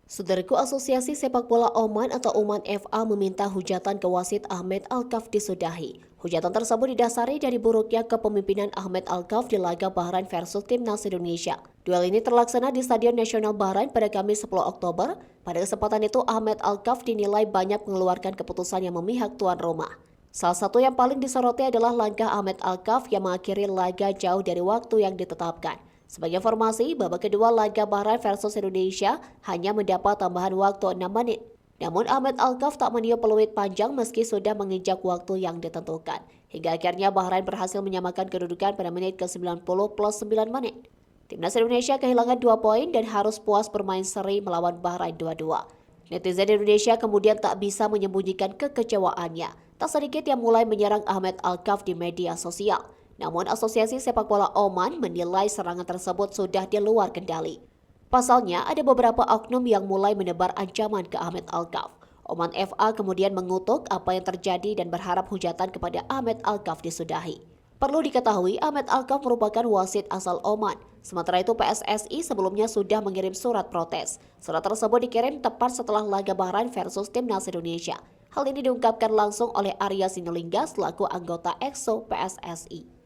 Saudaraku, Asosiasi Sepak Bola Oman atau Oman FA meminta hujatan ke wasit Ahmed Alkaf disudahi. Hujatan tersebut didasari dari buruknya kepemimpinan Ahmed Alkaf di laga Bahrain versus Timnas Indonesia. Duel ini terlaksana di Stadion Nasional Bahrain pada Kamis 10 Oktober. Pada kesempatan itu, Ahmed Alkaf dinilai banyak mengeluarkan keputusan yang memihak tuan rumah. Salah satu yang paling disoroti adalah langkah Ahmed Alkaf yang mengakhiri laga jauh dari waktu yang ditetapkan. Sebagai informasi, babak kedua laga Bahrain versus Indonesia hanya mendapat tambahan waktu 6 menit. Namun Ahmed Alkaf tak meniup peluit panjang meski sudah menginjak waktu yang ditentukan. Hingga akhirnya Bahrain berhasil menyamakan kedudukan pada menit ke-90 plus 9 menit. Timnas Indonesia kehilangan 2 poin dan harus puas bermain seri melawan Bahrain 2-2. Netizen Indonesia kemudian tak bisa menyembunyikan kekecewaannya. Tak sedikit yang mulai menyerang Ahmed Alkaf di media sosial. Namun Asosiasi Sepak Bola Oman menilai serangan tersebut sudah di luar kendali. Pasalnya, ada beberapa oknum yang mulai menebar ancaman ke Ahmed Alkaf. Oman FA kemudian mengutuk apa yang terjadi dan berharap hujatan kepada Ahmed Alkaf disudahi. Perlu diketahui, Ahmed Alkaf merupakan wasit asal Oman. Sementara itu PSSI sebelumnya sudah mengirim surat protes. Surat tersebut dikirim tepat setelah laga Bahrain versus Timnas Indonesia. Hal ini diungkapkan langsung oleh Arya Sinulinga selaku anggota EXO PSSI.